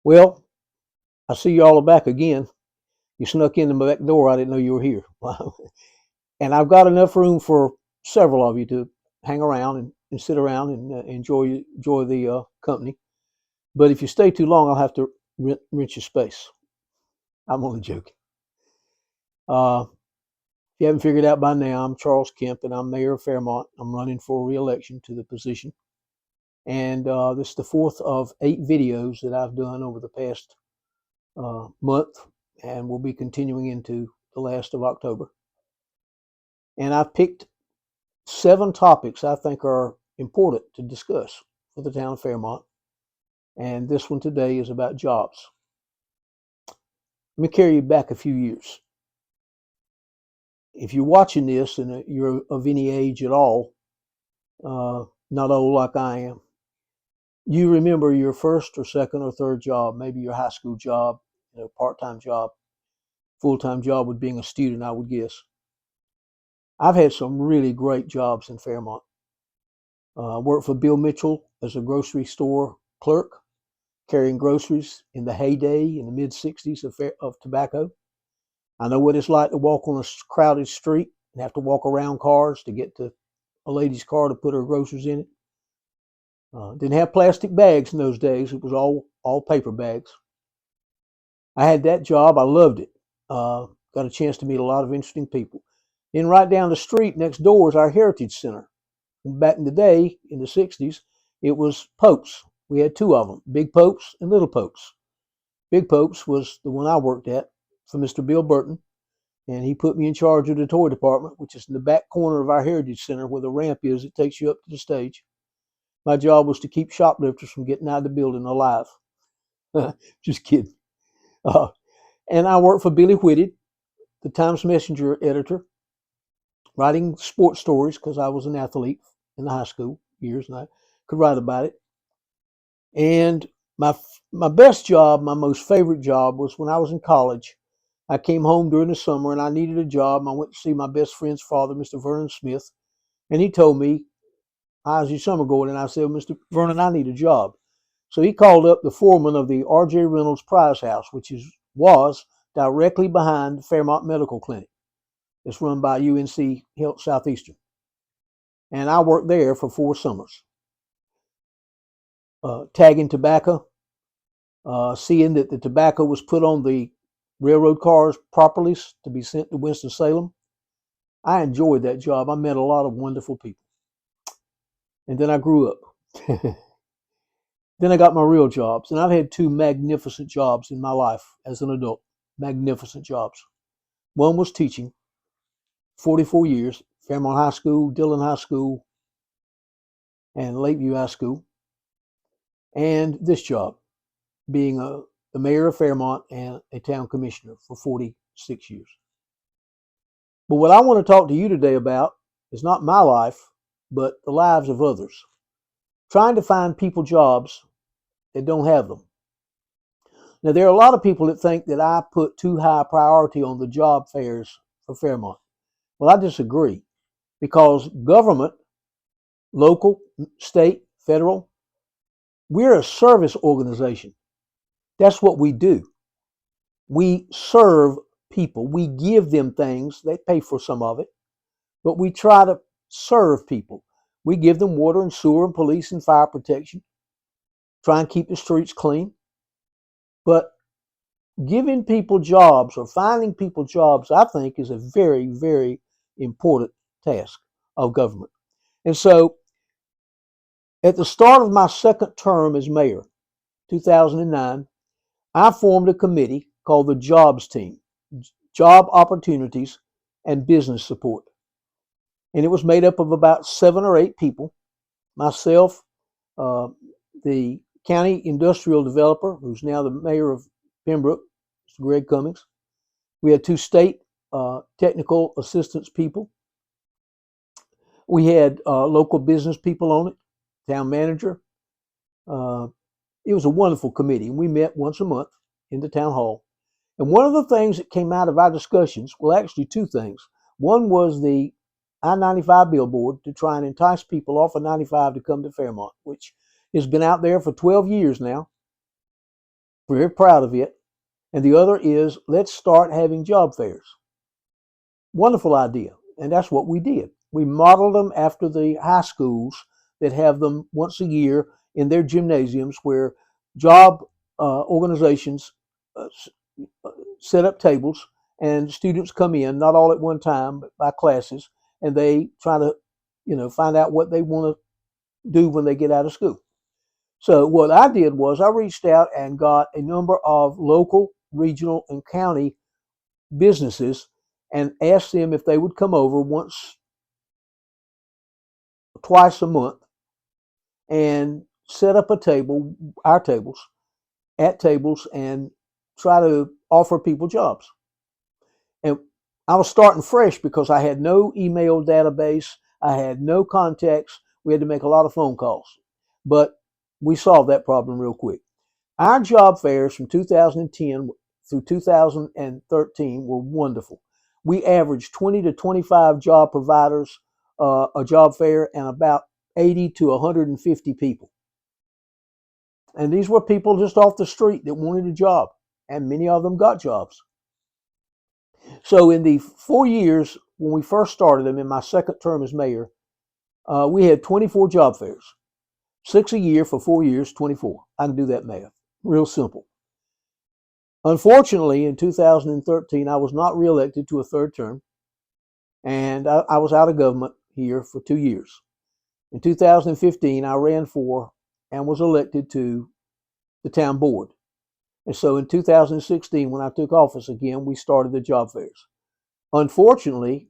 Well, I see you all back again. You snuck in the back door. I didn't know you were here. And I've got enough room for several of you to hang around and sit around and enjoy the company. But if you stay too long, I'll have to rent your space. I'm only joking. If you haven't figured out by now, I'm Charles Kemp, and I'm mayor of Fairmont. I'm running for re-election to the position. And this is the fourth of 8 videos that I've done over the past month, and we'll be continuing into the last of October. And I've picked 7 topics I think are important to discuss for the town of Fairmont. And this one today is about jobs. Let me carry you back a few years. If you're watching this and you're of any age at all, not old like I am, you remember your first or second or third job, maybe your high school job, part-time job, full-time job with being a student, I would guess. I've had some really great jobs in Fairmont. Worked for Bill Mitchell as a grocery store clerk, carrying groceries in the heyday in the mid-60s of tobacco. I know what it's like to walk on a crowded street and have to walk around cars to get to a lady's car to put her groceries in it. Didn't have plastic bags in those days. It was all paper bags. I had that job. I loved it. Got a chance to meet a lot of interesting people. Then right down the street next door is our Heritage Center. Back in the day, in the 60s, it was Pope's. We had 2 of them, Big Pope's and Little Pope's. Big Pope's was the one I worked at for Mr. Bill Burton, and he put me in charge of the toy department, which is in the back corner of our Heritage Center where the ramp is that takes you up to the stage. My job was to keep shoplifters from getting out of the building alive. Just kidding. And I worked for Billy Whitted, the Times Messenger editor, writing sports stories because I was an athlete in the high school years and I could write about it. And my best job, my most favorite job was when I was in college. I came home during the summer and I needed a job. I went to see my best friend's father, Mr. Vernon Smith, and he told me, "How's your summer going?" And I said, "Mr. Vernon, I need a job." So he called up the foreman of the R.J. Reynolds Prize House, which was directly behind Fairmont Medical Clinic. It's run by UNC Health Southeastern. And I worked there for 4 summers. Tagging tobacco, seeing that the tobacco was put on the railroad cars properly to be sent to Winston-Salem. I enjoyed that job. I met a lot of wonderful people. And then I grew up. Then I got my real jobs. And I've had 2 magnificent jobs in my life as an adult. Magnificent jobs. One was teaching, 44 years, Fairmont High School, Dillon High School, and Lakeview High School. And this job, being the mayor of Fairmont and a town commissioner for 46 years. But what I want to talk to you today about is not my life, but the lives of others. Trying to find people jobs that don't have them. Now, there are a lot of people that think that I put too high priority on the job fairs for Fairmont. Well, I disagree, because government, local, state, federal, we're a service organization. That's what we do. We serve people. We give them things. They pay for some of it, but we try to serve people. We give them water and sewer and police and fire protection, try and keep the streets clean. But giving people jobs or finding people jobs, I think, is a very, very important task of government. And so at the start of my second term as mayor, 2009, I formed a committee called the Jobs Team, Job Opportunities and Business Support. And it was made up of about 7 or 8 people, myself, the county industrial developer, who's now the mayor of Pembroke, Mr. Greg Cummings. We had 2 state technical assistance people. We had local business people on it, town manager. It was a wonderful committee. We met once a month in the town hall. And one of the things that came out of our discussions, well, actually 2 things. One was the I-95 billboard to try and entice people off of 95 to come to Fairmont, which has been out there for 12 years now. Very proud of it. And the other is let's start having job fairs. Wonderful idea. And that's what we did. We modeled them after the high schools that have them once a year in their gymnasiums where job organizations uh, set up tables and students come in, not all at one time, but by classes, and they try to, find out what they want to do when they get out of school. So what I did was I reached out and got a number of local, regional, and county businesses and asked them if they would come over twice a month, and set up a table, our tables, at tables, and try to offer people jobs. And I was starting fresh because I had no email database, I had no contacts. We had to make a lot of phone calls, but we solved that problem real quick. Our job fairs from 2010 through 2013 were wonderful. We averaged 20 to 25 job providers a job fair, and about 80 to 150 people. And these were people just off the street that wanted a job, and many of them got jobs. So in the 4 years when we first started them, in my second term as mayor, we had 24 job fairs. 6 a year for 4 years, 24. I can do that math. Real simple. Unfortunately, in 2013, I was not reelected to a third term, and I was out of government here for 2 years. In 2015, I ran for and was elected to the town board. And so in 2016, when I took office again, we started the job fairs. Unfortunately,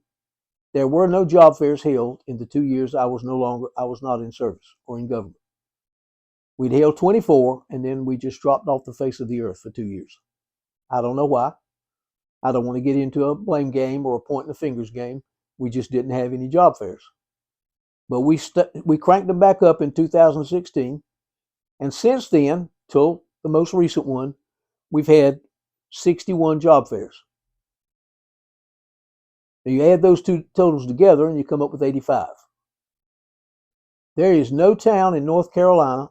there were no job fairs held in the 2 years I was not in service or in government. We'd held 24, and then we just dropped off the face of the earth for 2 years. I don't know why. I don't want to get into a blame game or a pointing the fingers game. We just didn't have any job fairs. But we cranked them back up in 2016, and since then, till the most recent one, we've had 61 job fairs. Now you add those two totals together and you come up with 85. There is no town in North Carolina.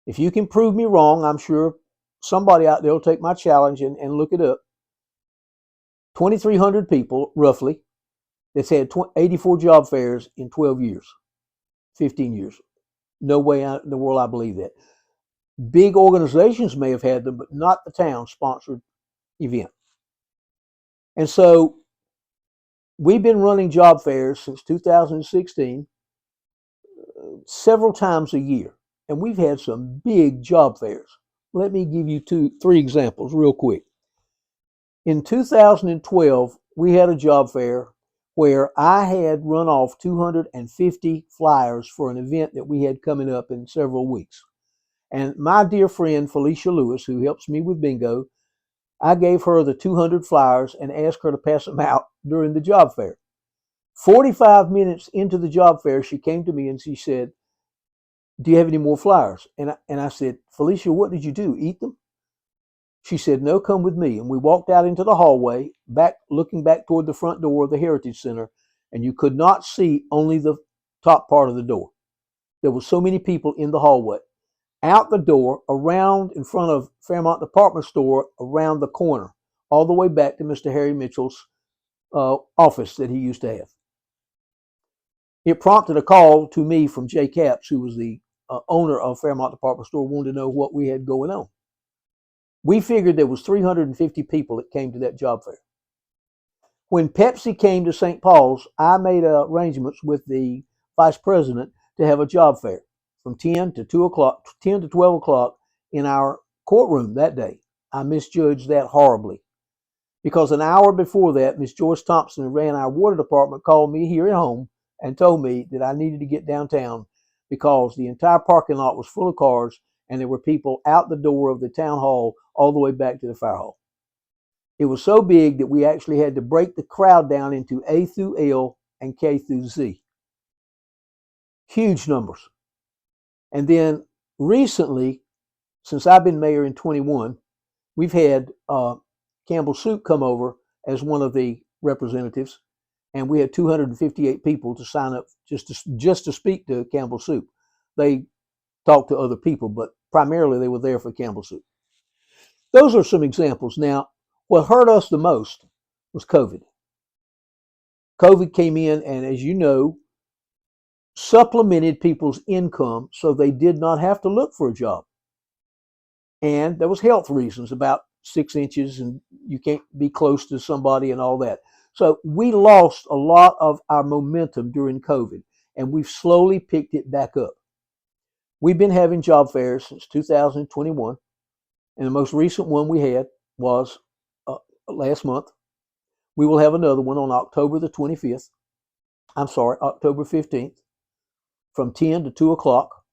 If you can prove me wrong, I'm sure somebody out there will take my challenge and look it up. 2,300 people, roughly, that's had 84 job fairs in 12 years, 15 years. No way in the world I believe that. Big organizations may have had them, but not the town-sponsored event. And so we've been running job fairs since 2016, several times a year, and we've had some big job fairs. Let me give you three examples real quick. In 2012, we had a job fair where I had run off 250 flyers for an event that we had coming up in several weeks. And my dear friend Felicia Lewis, who helps me with bingo, I gave her the 200 flyers and asked her to pass them out during the job fair. 45 minutes into the job fair, she came to me and she said, "Do you have any more flyers?" And I said, "Felicia, what did you do? Eat them?" She said, "No, come with me." And we walked out into the hallway, looking back toward the front door of the Heritage Center, and you could not see only the top part of the door. There were so many people in the hallway. Out the door, around in front of Fairmont Department Store, around the corner, all the way back to Mr. Harry Mitchell's office that he used to have. It prompted a call to me from Jay Capps, who was the owner of Fairmont Department Store, wanted to know what we had going on. We figured there was 350 people that came to that job fair. When Pepsi came to St. Paul's, I made arrangements with the vice president to have a job fair from 10 to 12 o'clock in our courtroom that day. I misjudged that horribly because an hour before that, Miss Joyce Thompson, who ran our water department, called me here at home and told me that I needed to get downtown because the entire parking lot was full of cars and there were people out the door of the town hall all the way back to the fire hall. It was so big that we actually had to break the crowd down into A through L and K through Z. Huge numbers. And then recently, since I've been mayor in 21, we've had Campbell Soup come over as one of the representatives, and we had 258 people to sign up just to speak to Campbell Soup. They talked to other people, but primarily they were there for Campbell Soup. those are some examples. Now, what hurt us the most was COVID. COVID came in and, as you know, supplemented people's income so they did not have to look for a job. And there was health reasons, about 6 inches and you can't be close to somebody and all that. So we lost a lot of our momentum during COVID, and we've slowly picked it back up. We've been having job fairs since 2021, and the most recent one we had was last month. We will have another one on October the 25th. I'm sorry, October 15th, from 10 to 2 o'clock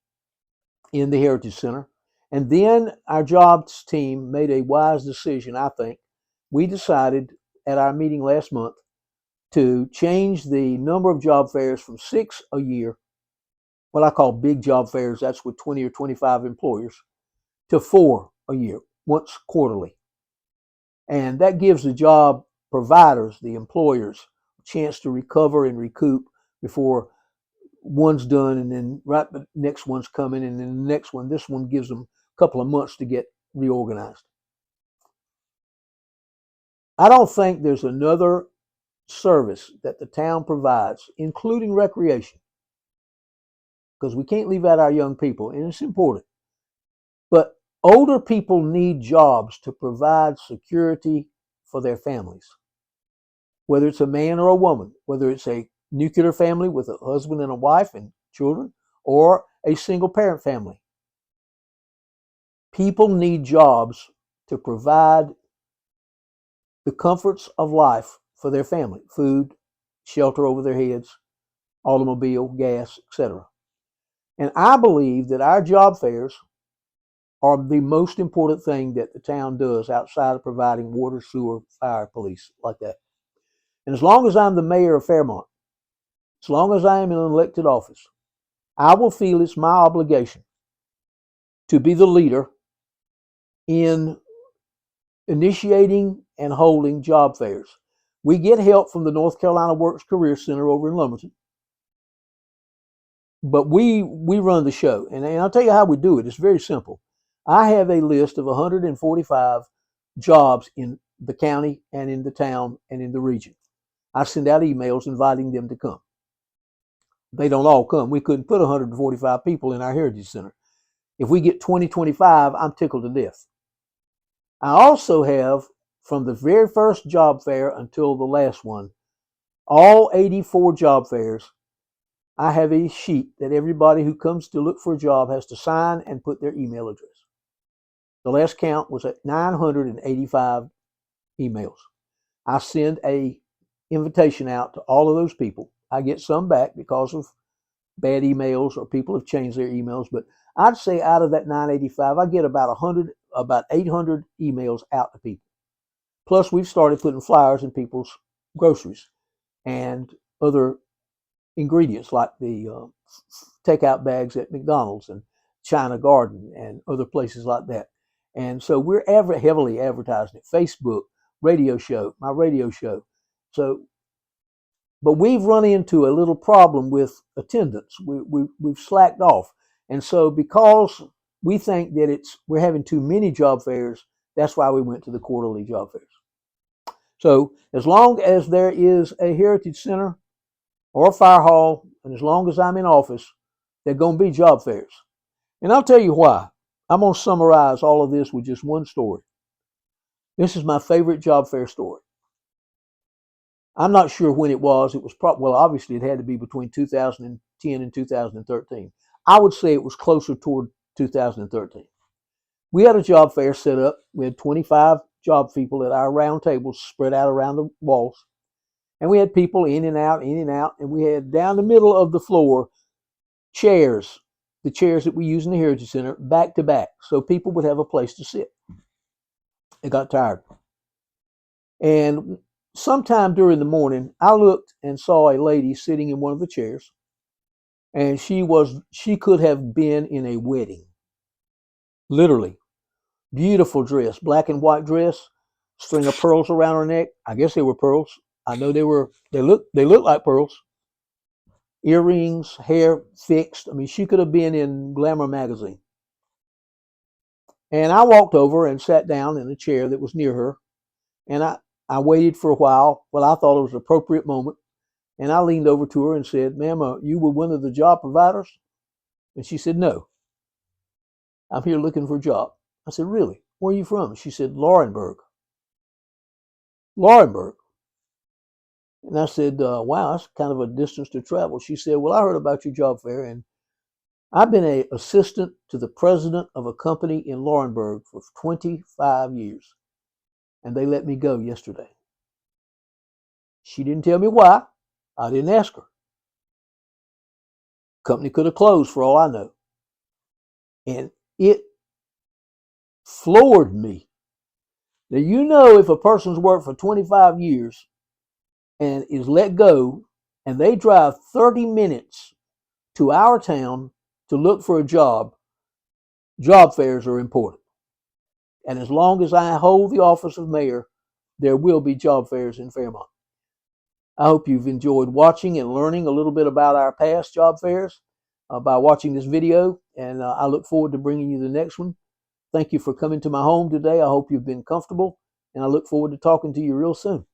in the Heritage Center. And then our jobs team made a wise decision, I think. We decided at our meeting last month to change the number of job fairs from 6 a year, what I call big job fairs, that's with 20 or 25 employers, to 4 a year, once quarterly. And that gives the job providers, the employers, a chance to recover and recoup before one's done, and then right the next one's coming, and then the next one, this one gives them a couple of months to get reorganized. I don't think there's another service that the town provides, including recreation, because we can't leave out our young people, and it's important. But older people need jobs to provide security for their families, whether it's a man or a woman, whether it's a nuclear family with a husband and a wife and children, or a single parent family. People need jobs to provide the comforts of life for their family: food, shelter over their heads, automobile, gas, etc. And I believe that our job fairs are the most important thing that the town does outside of providing water, sewer, fire, police, like that. And as long as I'm the mayor of Fairmont, as long as I am in an elected office, I will feel it's my obligation to be the leader in initiating and holding job fairs. We get help from the North Carolina Works Career Center over in Lumberton, but we run the show. And I'll tell you how we do it. It's very simple. I have a list of 145 jobs in the county and in the town and in the region. I send out emails inviting them to come. They don't all come. We couldn't put 145 people in our Heritage Center. If we get 20, 25, I'm tickled to death. I also have, from the very first job fair until the last one, all 84 job fairs, I have a sheet that everybody who comes to look for a job has to sign and put their email address. The last count was at 985 emails. I send a invitation out to all of those people. I get some back because of bad emails or people have changed their emails, but I'd say out of that 985, I get about 800 emails out to people. Plus, we've started putting flyers in people's groceries and other ingredients like the takeout bags at McDonald's and China Garden and other places like that. And so we're heavily advertising it. Facebook, radio show, my radio show. So, but we've run into a little problem with attendance. We've slacked off. And so because we think that we're having too many job fairs, that's why we went to the quarterly job fairs. So as long as there is a Heritage Center or a fire hall, and as long as I'm in office, there are going to be job fairs. And I'll tell you why. I'm going to summarize all of this with just one story. This is my favorite job fair story. I'm not sure when it was. It was well, obviously it had to be between 2010 and 2013. I would say it was closer toward 2013. We had a job fair set up. We had 25 job people at our round tables spread out around the walls. And we had people in and out, and we had down the middle of the floor chairs, the chairs that we use in the Heritage Center, back to back, so people would have a place to sit. They got tired. And sometime during the morning, I looked and saw a lady sitting in one of the chairs, and she could have been in a wedding. Literally. Beautiful dress, black and white dress, string of pearls around her neck. I guess they were pearls. I know they looked like pearls. Earrings, hair fixed. I mean, she could have been in Glamour magazine. And I walked over and sat down in a chair that was near her. And I waited for a while. Well, I thought it was an appropriate moment. And I leaned over to her and said, "Ma'am, you were one of the job providers?" And she said, "No, I'm here looking for a job." I said, "Really? Where are you from?" She said, "Laurinburg." Laurinburg. And I said, "Wow, that's kind of a distance to travel." She said, "Well, I heard about your job fair, and I've been an assistant to the president of a company in Laurinburg for 25 years, and they let me go yesterday." She didn't tell me why. I didn't ask her. Company could have closed for all I know. And it floored me. Now, you know, if a person's worked for 25 years and is let go, and they drive 30 minutes to our town to look for a job, job fairs are important. And as long as I hold the office of mayor, there will be job fairs in Fairmont. I hope you've enjoyed watching and learning a little bit about our past job fairs by watching this video, and I look forward to bringing you the next one. Thank you for coming to my home today. I hope you've been comfortable, and I look forward to talking to you real soon.